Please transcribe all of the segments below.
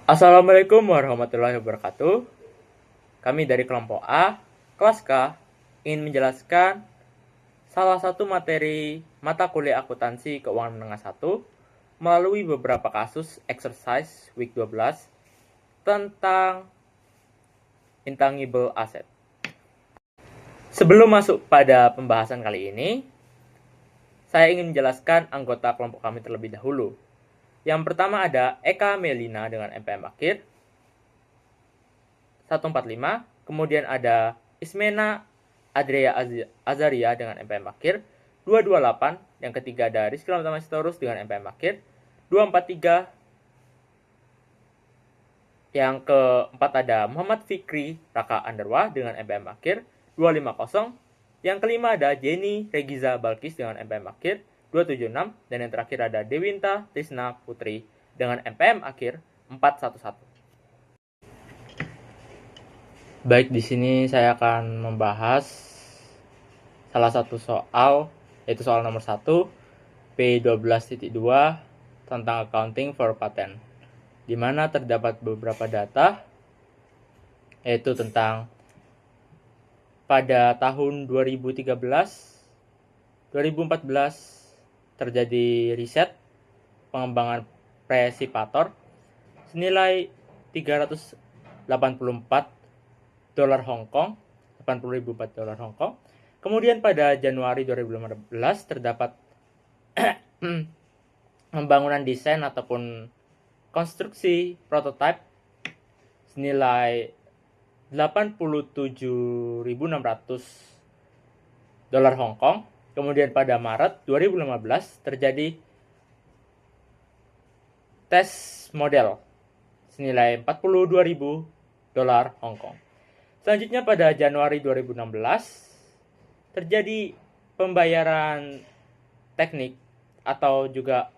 Assalamualaikum warahmatullahi wabarakatuh. Kami dari kelompok A, kelas K, ingin menjelaskan salah satu materi mata kuliah akuntansi keuangan menengah 1 melalui beberapa kasus exercise week 12 tentang intangible asset. Sebelum masuk pada pembahasan kali ini, saya ingin menjelaskan anggota kelompok kami terlebih dahulu. Yang pertama ada Eka Melina dengan MPM akhir 145, kemudian ada Ismena Adria Azaria dengan MPM akhir 228, yang ketiga ada Rizky Lamtama Sitorus dengan MPM akhir 243, yang keempat ada Muhammad Fikri Raka Anderwa dengan MPM akhir 250, yang kelima ada Jenny Regiza Balkis dengan MPM akhir 276, dan yang terakhir ada Dewinta Tisna Putri dengan MPM akhir 411. Baik, di sini saya akan membahas salah satu soal, yaitu soal nomor 1, P12.2 tentang accounting for patent, di mana terdapat beberapa data, yaitu tentang pada tahun 2013, 2014 terjadi riset pengembangan presipator senilai 384 dolar Hong Kong, 80.000 dolar Hong Kong. Kemudian pada Januari 2015 terdapat pembangunan desain ataupun konstruksi prototipe senilai 87.600 dolar Hong Kong. Kemudian pada Maret 2015 terjadi tes model senilai 42.000 dolar Hong Kong. Selanjutnya pada Januari 2016 terjadi pembayaran teknik atau juga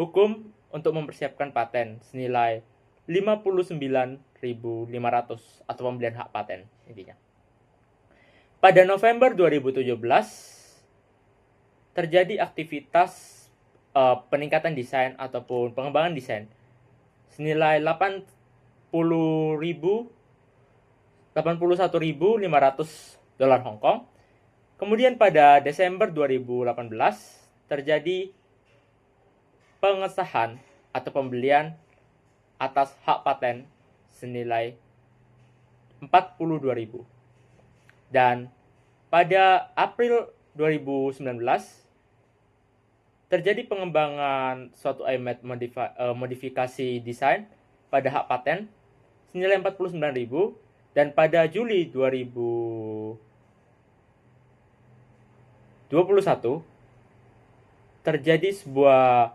hukum untuk mempersiapkan paten senilai 59.500 atau pembelian hak paten intinya. Pada November 2017 terjadi aktivitas peningkatan desain ataupun pengembangan desain senilai 81.500 dolar Hong Kong. Kemudian pada Desember 2018 terjadi pengesahan atau pembelian atas hak paten senilai 42.000. Dan pada April 2019 terjadi pengembangan suatu modifikasi desain pada hak paten senilai 49.000. Dan pada Juli 2021 terjadi sebuah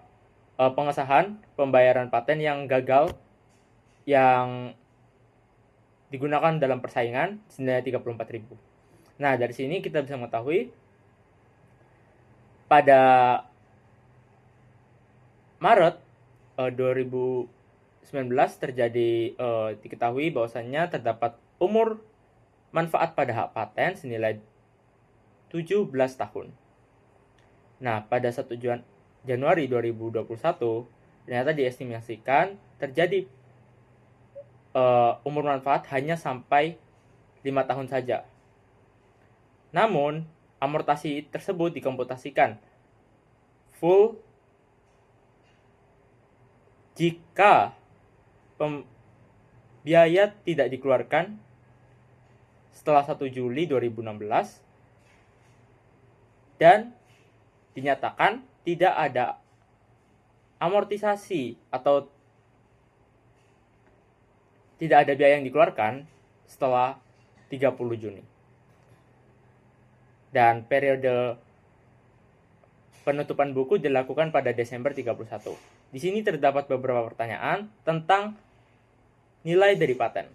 pengesahan pembayaran paten yang gagal yang digunakan dalam persaingan senilai 34.000. Nah, dari sini kita bisa mengetahui pada Maret 2019 terjadi diketahui bahwasannya terdapat umur manfaat pada hak paten senilai 17 tahun. Nah, pada 1 Januari 2021 ternyata diestimasikan terjadi umur manfaat hanya sampai 5 tahun saja. Namun, amortasi tersebut dikomputasikan full jika biaya tidak dikeluarkan setelah 1 Juli 2016 dan dinyatakan tidak ada amortisasi atau tidak ada biaya yang dikeluarkan setelah 30 Juni. Dan periode penutupan buku dilakukan pada Desember 31. Di sini terdapat beberapa pertanyaan tentang nilai dari paten,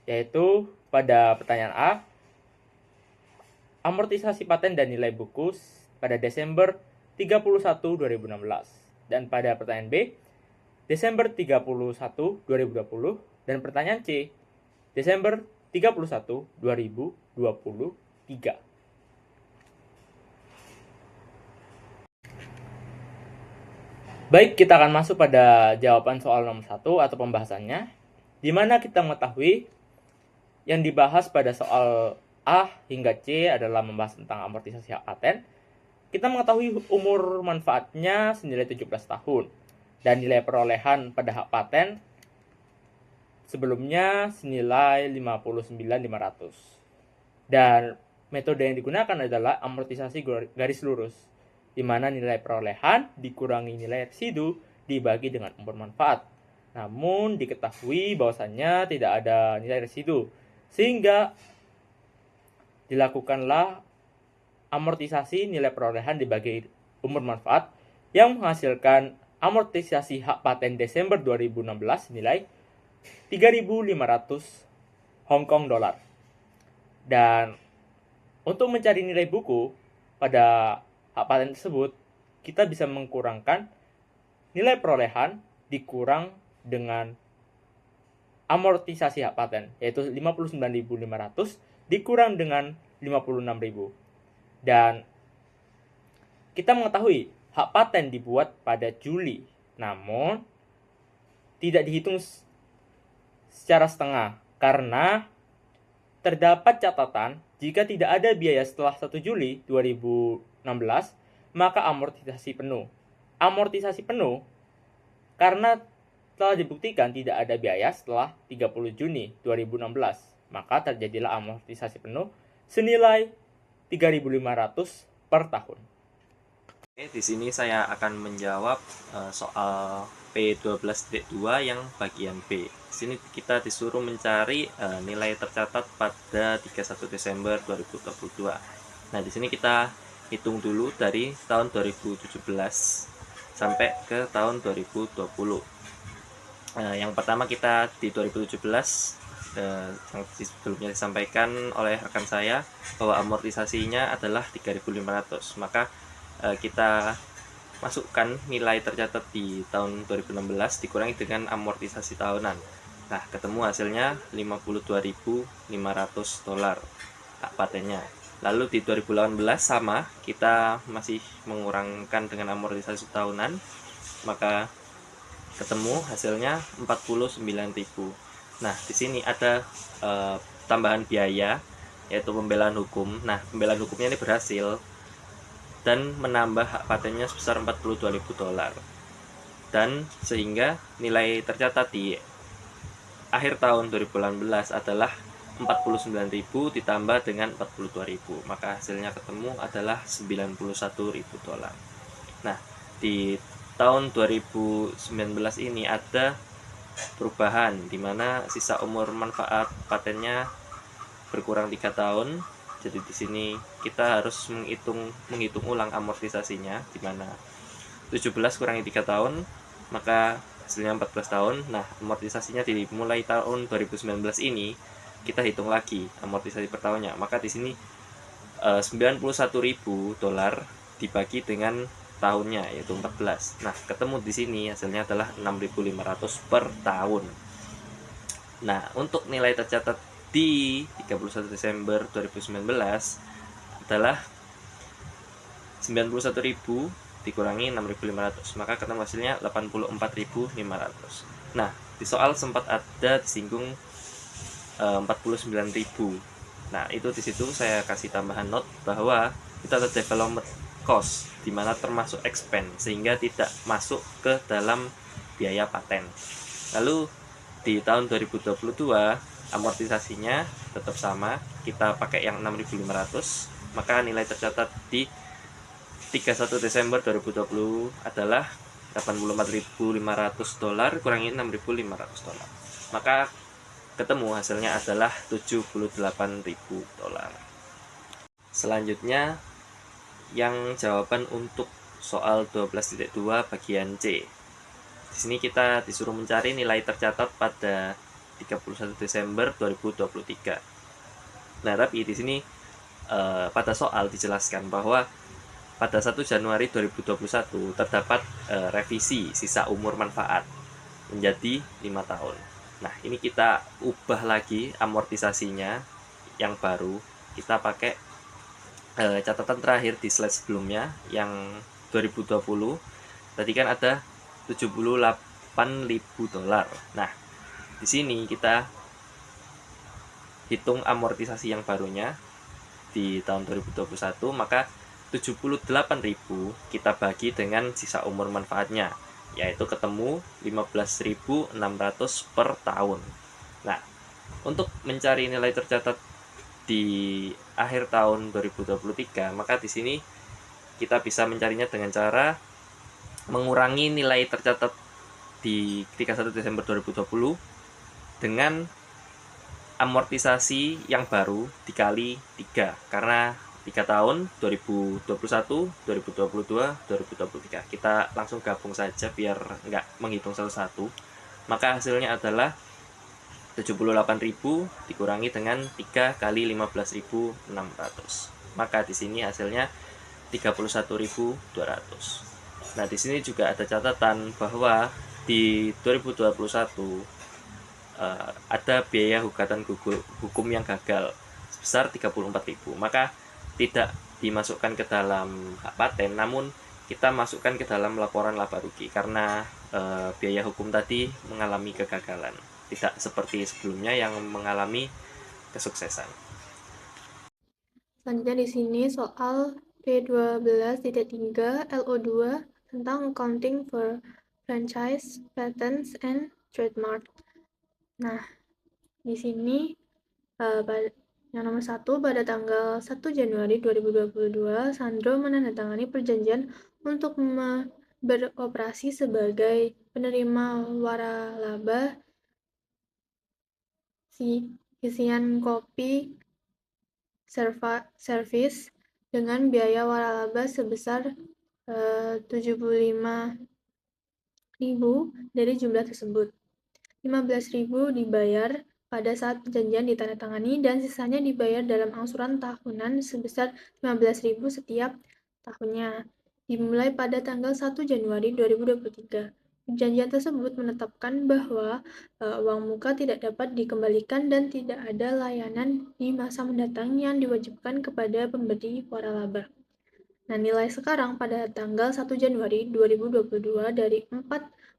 yaitu pada pertanyaan A, amortisasi paten dan nilai buku pada Desember 31 2016, dan pada pertanyaan B, Desember 31 2020, dan pertanyaan C, Desember 31 2023. Baik, kita akan masuk pada jawaban soal nomor 1 atau pembahasannya, di mana kita mengetahui yang dibahas pada soal A hingga C adalah membahas tentang amortisasi hak paten. Kita mengetahui umur manfaatnya senilai 17 tahun dan nilai perolehan pada hak paten sebelumnya senilai 59.500. Dan metode yang digunakan adalah amortisasi garis lurus, di mana nilai perolehan dikurangi nilai residu dibagi dengan umur manfaat. Namun diketahui bahwasannya tidak ada nilai residu, sehingga dilakukanlah amortisasi nilai perolehan dibagi umur manfaat yang menghasilkan amortisasi hak paten Desember 2016 nilai 3.500 Hong Kong dolar. Dan untuk mencari nilai buku pada hak paten tersebut, kita bisa mengkurangkan nilai perolehan dikurang dengan amortisasi hak paten, yaitu 59.500 dikurang dengan 56.000. Dan kita mengetahui hak paten dibuat pada Juli, namun tidak dihitung secara setengah karena terdapat catatan jika tidak ada biaya setelah 1 Juli 2016, maka amortisasi penuh. Amortisasi penuh karena telah dibuktikan tidak ada biaya setelah 30 Juni 2016, maka terjadilah amortisasi penuh senilai 3.500 per tahun. Oke, di sini saya akan menjawab soal P12.2 yang bagian B. Di sini kita disuruh mencari nilai tercatat pada 31 Desember 2022. Nah, di sini kita hitung dulu dari tahun 2017 sampai ke tahun 2020. Yang pertama kita di 2017 yang sebelumnya disampaikan oleh rekan saya bahwa amortisasinya adalah 3.500, maka kita masukkan nilai tercatat di tahun 2016 dikurangi dengan amortisasi tahunan. Nah, ketemu hasilnya 52.500 dolar hak patennya. Lalu di 2018 sama, kita masih mengurangkan dengan amortisasi tahunan, maka ketemu hasilnya 49.000. Nah, di sini ada tambahan biaya, yaitu pembelaan hukum. Nah, pembelaan hukumnya ini berhasil dan menambah hak patennya sebesar 42.000 dolar. Dan sehingga nilai tercatat di akhir tahun 2018 adalah 49.000 ditambah dengan 42.000, maka hasilnya ketemu adalah 91.000 dolar. Nah, di tahun 2019 ini ada perubahan di mana sisa umur manfaat patennya berkurang 3 tahun. Jadi di sini kita harus menghitung ulang amortisasinya, di mana 17 kurangi 3 tahun maka hasilnya 14 tahun. Nah, amortisasinya dimulai tahun 2019 ini kita hitung lagi amortisasi per tahunnya. Maka di sini 91.000 dolar dibagi dengan tahunnya, yaitu 14. Nah, ketemu di sini hasilnya adalah 6.500 per tahun. Nah, untuk nilai tercatat di 31 Desember 2019 adalah 91.000 dikurangi 6.500, maka ketemu hasilnya 84.500. Nah, di soal sempat ada disinggung 49.000. Nah, itu di situ saya kasih tambahan note bahwa itu ada development cost, di mana termasuk expense, sehingga tidak masuk ke dalam biaya paten. Lalu di tahun 2022 amortisasinya tetap sama, kita pakai yang 6.500, maka nilai tercatat di 31 Desember 2020 adalah 84.500 dolar kurangi 6.500 dolar, maka ketemu hasilnya adalah 78.000 dolar. Selanjutnya yang jawaban untuk soal 12.2 bagian C. Di sini kita disuruh mencari nilai tercatat pada 31 Desember 2023. Nah, tapi di sini pada soal dijelaskan bahwa pada 1 Januari 2021 terdapat revisi sisa umur manfaat menjadi 5 tahun. Nah, ini kita ubah lagi amortisasinya yang baru. Kita pakai catatan terakhir di slide sebelumnya yang 2020. Tadi kan ada $78.000. Nah, di sini kita hitung amortisasi yang barunya di tahun 2021, maka 78.000 kita bagi dengan sisa umur manfaatnya, yaitu ketemu 15.600 per tahun. Nah, untuk mencari nilai tercatat di akhir tahun 2023, maka di sini kita bisa mencarinya dengan cara mengurangi nilai tercatat di 31 Desember 2020 dengan amortisasi yang baru dikali 3, karena 3 tahun 2021, 2022, 2023. Kita langsung gabung saja biar nggak menghitung satu-satu. Maka hasilnya adalah 78.000 dikurangi dengan 3 kali 15.600. Maka di sini hasilnya 31.200. Nah, di sini juga ada catatan bahwa di 2021 ada biaya gugatan hukum yang gagal sebesar 34.000. Maka tidak dimasukkan ke dalam hak paten, namun kita masukkan ke dalam laporan laba rugi karena biaya hukum tadi mengalami kegagalan, tidak seperti sebelumnya yang mengalami kesuksesan. Selanjutnya di sini soal P12.3 LO2 tentang accounting for franchise, patents, and trademark. Nah, di sini yang nomor 1, pada tanggal 1 Januari 2022, Sandro menandatangani perjanjian untuk beroperasi sebagai penerima waralaba isian kopi service dengan biaya waralaba sebesar 75.000 dari jumlah tersebut. 15.000 dibayar pada saat perjanjian ditandatangani dan sisanya dibayar dalam angsuran tahunan sebesar 15.000 setiap tahunnya, dimulai pada tanggal 1 Januari 2023. Perjanjian tersebut menetapkan bahwa uang muka tidak dapat dikembalikan dan tidak ada layanan di masa mendatang yang diwajibkan kepada pemberi waralaba. Nah, nilai sekarang pada tanggal 1 Januari 2022 dari 4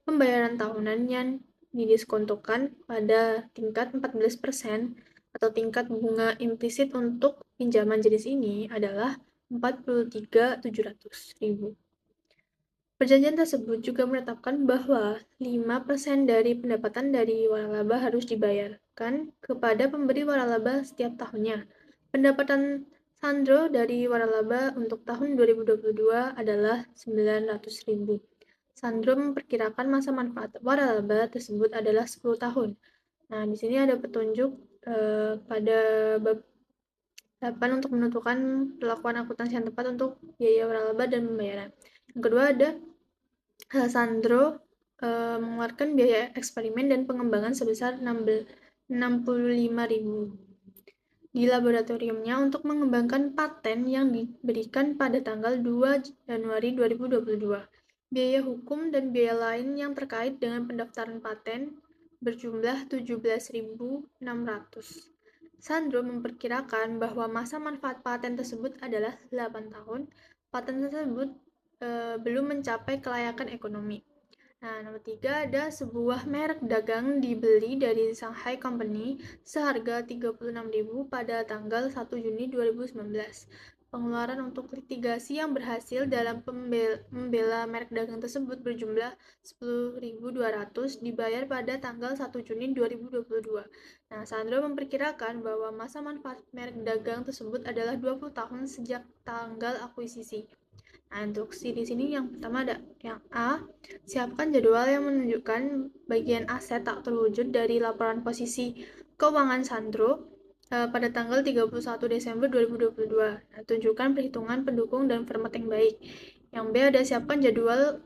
pembayaran tahunan yang didiskontokan pada tingkat 14% atau tingkat bunga implisit untuk pinjaman jenis ini adalah 43.700.000. Perjanjian tersebut juga menetapkan bahwa 5% dari pendapatan dari waralaba harus dibayarkan kepada pemberi waralaba setiap tahunnya. Pendapatan Sandro dari waralaba untuk tahun 2022 adalah 900.000. Sandro memperkirakan masa manfaat waralaba tersebut adalah 10 tahun. Nah, di sini ada petunjuk pada bab 8 untuk menentukan perlakuan akuntansi yang tepat untuk biaya waralaba dan pembayaran. Yang kedua ada Sandro mengeluarkan biaya eksperimen dan pengembangan sebesar 65.000 di laboratoriumnya untuk mengembangkan paten yang diberikan pada tanggal 2 Januari 2022. Biaya hukum dan biaya lain yang terkait dengan pendaftaran paten berjumlah 17.600. Sandro memperkirakan bahwa masa manfaat paten tersebut adalah 8 tahun. Paten tersebut belum mencapai kelayakan ekonomi. Nah, nomor 3 ada sebuah merek dagang dibeli dari Shanghai Company seharga 36.000 pada tanggal 1 Juni 2019. Pengeluaran untuk litigasi yang berhasil dalam membela merek dagang tersebut berjumlah 10.200 dibayar pada tanggal 1 Juni 2022. Nah, Sandro memperkirakan bahwa masa manfaat merek dagang tersebut adalah 20 tahun sejak tanggal akuisisi. Nah, instruksi di sini yang pertama ada yang A, siapkan jadwal yang menunjukkan bagian aset tak terwujud dari laporan posisi keuangan Sandro pada tanggal 31 Desember 2022. Nah, tunjukkan perhitungan pendukung dan format yang baik. Yang B ada siapkan jadwal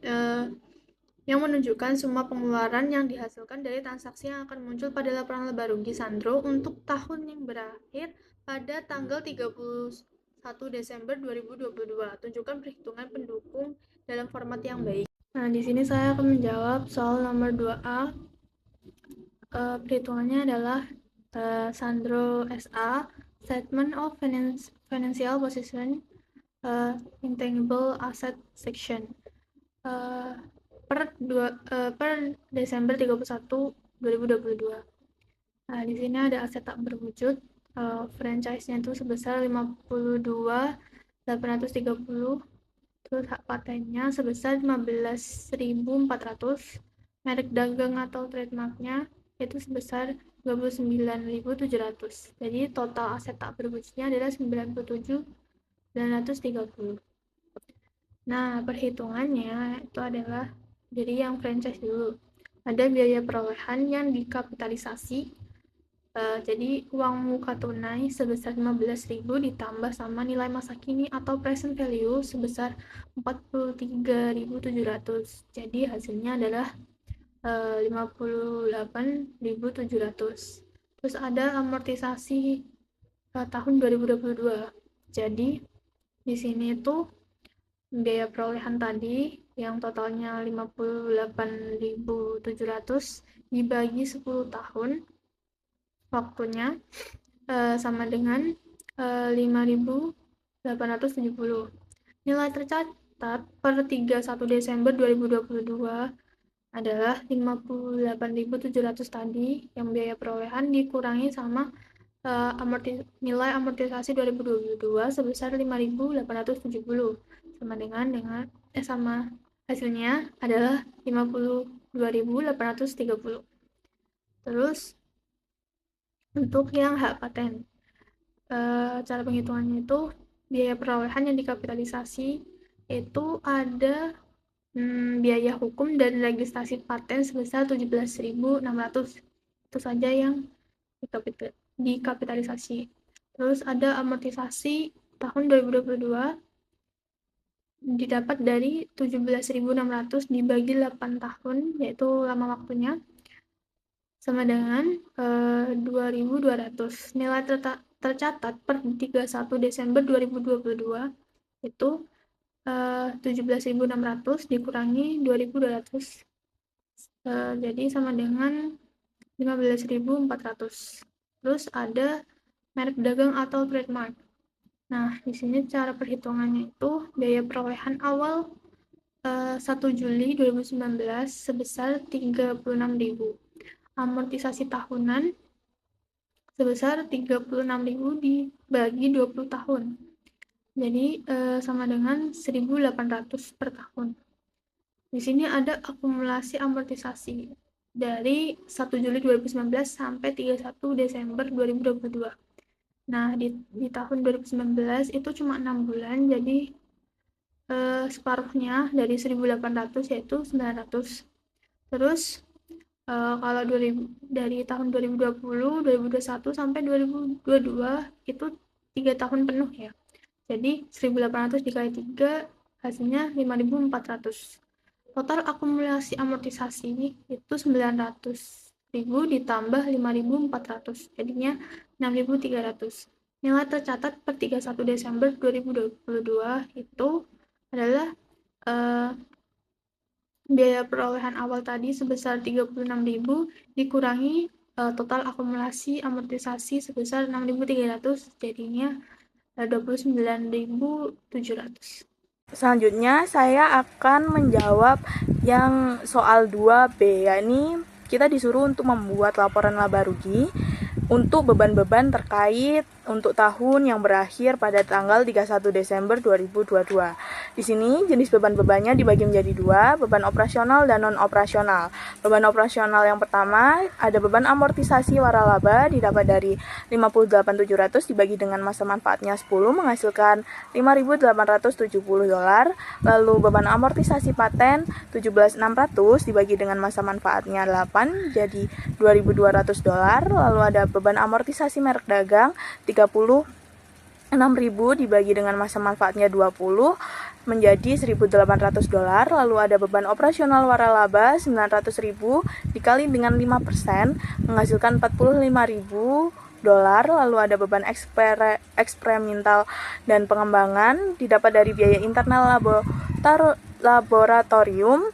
yang menunjukkan semua pengeluaran yang dihasilkan dari transaksi yang akan muncul pada laporan laba rugi Sandro untuk tahun yang berakhir pada tanggal 31 Desember 2022. Tunjukkan perhitungan pendukung dalam format yang baik. Nah, di sini saya akan menjawab soal nomor 2A. Perhitungannya adalah Sandro SA, Statement of Financial Position, Intangible Asset Section. per Desember 31, 2022. Nah, di sini ada aset tak berwujud. Franchise-nya itu sebesar 52.830. Terus hak patennya sebesar 15.400. Merek dagang atau trademarknya itu sebesar 29.700. Jadi total aset tak berwujudnya adalah 97.930. Nah, perhitungannya itu adalah dari yang franchise dulu. Ada biaya perolehan yang dikapitalisasi. Jadi uang muka tunai sebesar 15.000 ditambah sama nilai masa kini atau present value sebesar 43.700. Jadi hasilnya adalah 58.700. Terus ada amortisasi tahun 2022. Jadi di sini itu biaya perolehan tadi yang totalnya 58.700 dibagi 10 tahun, waktunya sama dengan 5.870. Nilai tercatat per 31 Desember 2022 adalah 58.700 tadi, yang biaya perolehan dikurangi sama nilai amortisasi 2022 sebesar 5.870, sama hasilnya adalah 52.830. Terus untuk yang hak paten, cara penghitungannya itu biaya perolehan yang dikapitalisasi itu ada biaya hukum dan registrasi paten sebesar 17.600. Itu saja yang dikapitalisasi. Terus ada amortisasi tahun 2022 didapat dari 17.600 dibagi 8 tahun, yaitu lama waktunya, sama dengan 2.200. Nilai tercatat per 31 Desember 2022 itu 17.600 dikurangi 2.200, jadi sama dengan 15.400. Terus ada merek dagang atau trademark. Nah, di sini cara perhitungannya itu biaya perolehan awal 1 Juli 2019 sebesar 36.000. Amortisasi tahunan sebesar 36.000 dibagi 20 tahun. Jadi sama dengan 1.800 per tahun. Di sini ada akumulasi amortisasi dari 1 Juli 2019 sampai 31 Desember 2022. Nah, di tahun 2019 itu cuma 6 bulan, jadi separuhnya dari 1.800 yaitu 900. Terus kalau dari tahun 2020, 2021 sampai 2022 itu 3 tahun penuh ya. Jadi 1.800 dikali 3 hasilnya 5.400. Total akumulasi amortisasi itu 900.000 ditambah 5.400, jadinya 6.300. Nilai tercatat per 31 Desember 2022 itu adalah biaya perolehan awal tadi sebesar 36.000 dikurangi total akumulasi amortisasi sebesar 6.300, jadinya 29.700. Selanjutnya saya akan menjawab yang soal 2B, yakni kita disuruh untuk membuat laporan laba rugi untuk beban-beban terkait untuk tahun yang berakhir pada tanggal 31 Desember 2022. Di sini jenis beban-bebannya dibagi menjadi 2, beban operasional dan non-operasional. Beban operasional yang pertama ada beban amortisasi waralaba didapat dari 58.700 dibagi dengan masa manfaatnya 10 menghasilkan $5.870. Lalu beban amortisasi paten 17.600 dibagi dengan masa manfaatnya 8 jadi $2.200. Lalu ada beban amortisasi merek dagang 36.000 dibagi dengan masa manfaatnya 20 menjadi $1.800. Lalu ada beban operasional waralaba 900.000 dikali dengan 5% menghasilkan $45.000. Lalu ada beban eksperimental dan pengembangan didapat dari biaya internal laboratorium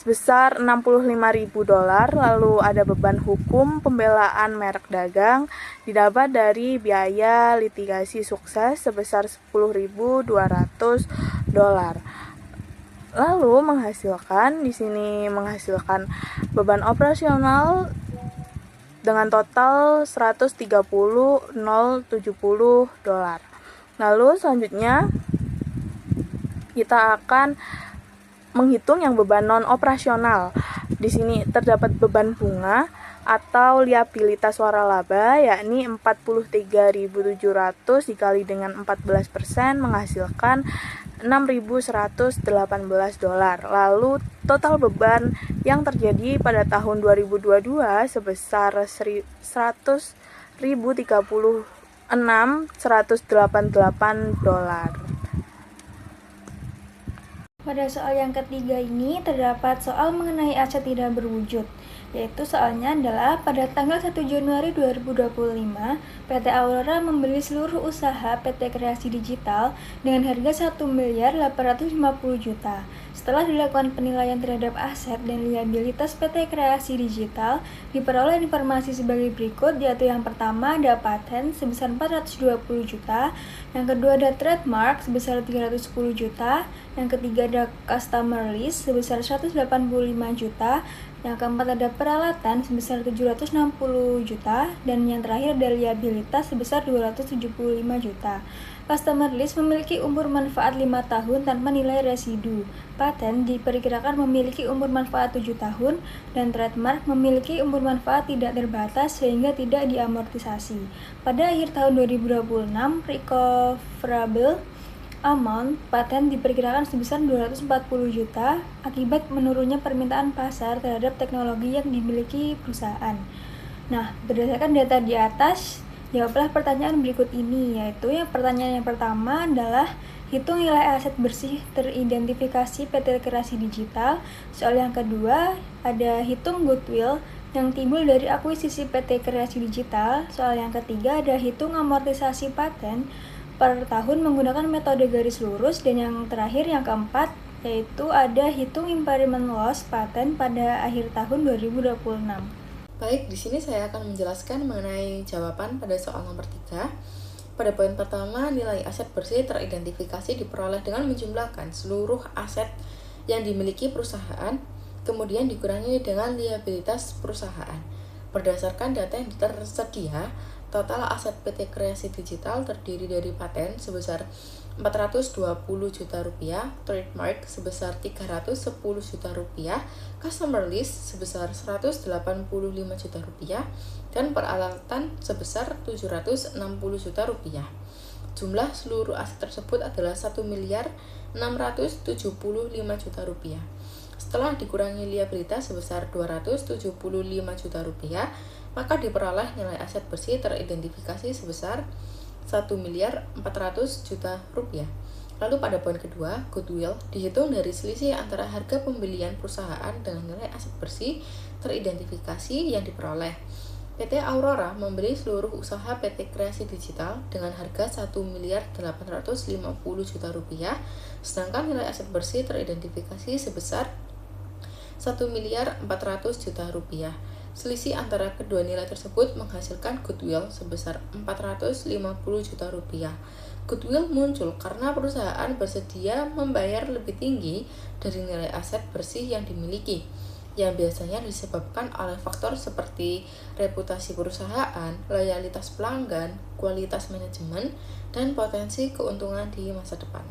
sebesar $65.000. Lalu ada beban hukum pembelaan merek dagang didapat dari biaya litigasi sukses sebesar $10.200. Lalu di sini menghasilkan beban operasional dengan total $130.070. Lalu selanjutnya kita akan menghitung yang beban non operasional. Di sini terdapat beban bunga atau liabilitas waralaba, yakni 43.700 dikali dengan 14% menghasilkan $6.118. Lalu total beban yang terjadi pada tahun 2022 sebesar $136.188. Pada soal yang ketiga ini terdapat soal mengenai aset tidak berwujud, yaitu soalnya adalah pada tanggal 1 Januari 2025, PT Aurora membeli seluruh usaha PT Kreasi Digital dengan harga Rp1.850.000.000. Setelah dilakukan penilaian terhadap aset dan liabilitas PT Kreasi Digital, diperoleh informasi sebagai berikut, yaitu yang pertama ada paten sebesar 420 juta, yang kedua ada trademark sebesar 310 juta, yang ketiga ada customer list sebesar 185 juta, yang keempat ada peralatan sebesar 760 juta, dan yang terakhir ada liabilitas sebesar 275 juta. Customer list memiliki umur manfaat 5 tahun tanpa nilai residu. Paten diperkirakan memiliki umur manfaat 7 tahun, dan trademark memiliki umur manfaat tidak terbatas sehingga tidak diamortisasi. Pada akhir tahun 2026, recoverable amount paten diperkirakan sebesar 240 juta akibat menurunnya permintaan pasar terhadap teknologi yang dimiliki perusahaan. Nah, berdasarkan data di atas, jawablah pertanyaan berikut ini, yaitu pertanyaan yang pertama adalah hitung nilai aset bersih teridentifikasi PT Kreasi Digital. Soal yang kedua ada hitung goodwill yang timbul dari akuisisi PT Kreasi Digital. Soal yang ketiga ada hitung amortisasi paten per tahun menggunakan metode garis lurus, dan yang terakhir yang keempat yaitu ada hitung impairment loss paten pada akhir tahun 2026. Baik, di sini saya akan menjelaskan mengenai jawaban pada soal nomor 3. Pada poin pertama, nilai aset bersih teridentifikasi diperoleh dengan menjumlahkan seluruh aset yang dimiliki perusahaan, kemudian dikurangi dengan liabilitas perusahaan. Berdasarkan data yang tersedia, total aset PT Kreasi Digital terdiri dari paten sebesar 420 juta rupiah, trademark sebesar 310 juta rupiah, customer list sebesar 185 juta rupiah, dan peralatan sebesar 760 juta rupiah. Jumlah seluruh aset tersebut adalah 1.675 juta rupiah. Setelah dikurangi liabilitas sebesar 275 juta rupiah, maka diperoleh nilai aset bersih teridentifikasi sebesar 1.400 juta rupiah. Lalu pada poin kedua, goodwill dihitung dari selisih antara harga pembelian perusahaan dengan nilai aset bersih teridentifikasi yang diperoleh. PT Aurora membeli seluruh usaha PT Kreasi Digital dengan harga 1.850 juta rupiah, sedangkan nilai aset bersih teridentifikasi sebesar 1.400 juta rupiah. Selisih antara kedua nilai tersebut menghasilkan goodwill sebesar 450 juta rupiah. Goodwill muncul karena perusahaan bersedia membayar lebih tinggi dari nilai aset bersih yang dimiliki, yang biasanya disebabkan oleh faktor seperti reputasi perusahaan, loyalitas pelanggan, kualitas manajemen, dan potensi keuntungan di masa depan.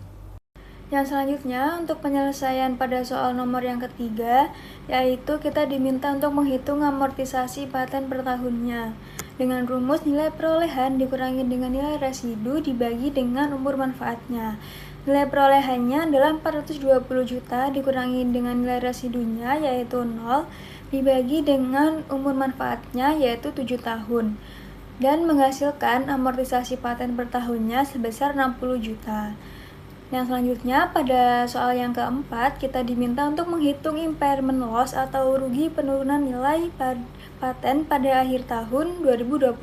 Yang selanjutnya, untuk penyelesaian pada soal nomor yang ketiga, yaitu kita diminta untuk menghitung amortisasi paten per tahunnya. Dengan rumus nilai perolehan dikurangi dengan nilai residu dibagi dengan umur manfaatnya. Nilai perolehannya adalah 420 juta dikurangi dengan nilai residunya yaitu 0, dibagi dengan umur manfaatnya yaitu 7 tahun. Dan menghasilkan amortisasi paten per tahunnya sebesar 60 juta. Yang selanjutnya, pada soal yang keempat, kita diminta untuk menghitung impairment loss atau rugi penurunan nilai paten pada akhir tahun 2026,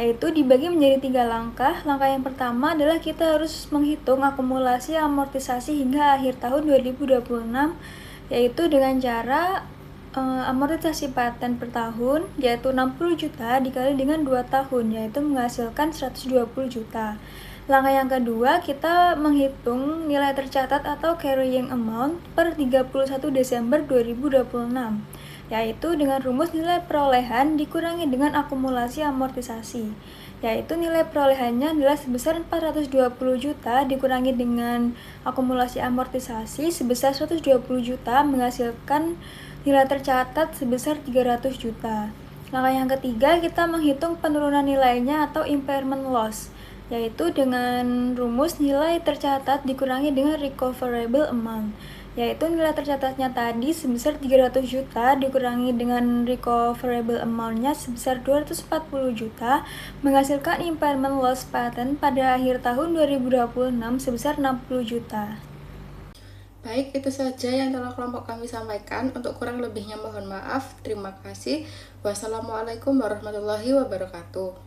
yaitu dibagi menjadi 3 langkah. Langkah yang pertama adalah kita harus menghitung akumulasi amortisasi hingga akhir tahun 2026, yaitu dengan cara amortisasi paten per tahun, yaitu 60 juta dikali dengan 2 tahun, yaitu menghasilkan 120 juta. Langkah yang kedua, kita menghitung nilai tercatat atau carrying amount per 31 Desember 2026, yaitu dengan rumus nilai perolehan dikurangi dengan akumulasi amortisasi, yaitu nilai perolehannya adalah sebesar 420 juta dikurangi dengan akumulasi amortisasi sebesar 120 juta menghasilkan nilai tercatat sebesar 300 juta. Langkah yang ketiga, kita menghitung penurunan nilainya atau impairment loss, yaitu dengan rumus nilai tercatat dikurangi dengan recoverable amount, yaitu nilai tercatatnya tadi sebesar 300 juta dikurangi dengan recoverable amount-nya sebesar 240 juta menghasilkan impairment loss patent pada akhir tahun 2026 sebesar 60 juta. Baik, itu saja yang telah kelompok kami sampaikan. Untuk kurang lebihnya mohon maaf. Terima kasih. Wassalamualaikum warahmatullahi wabarakatuh.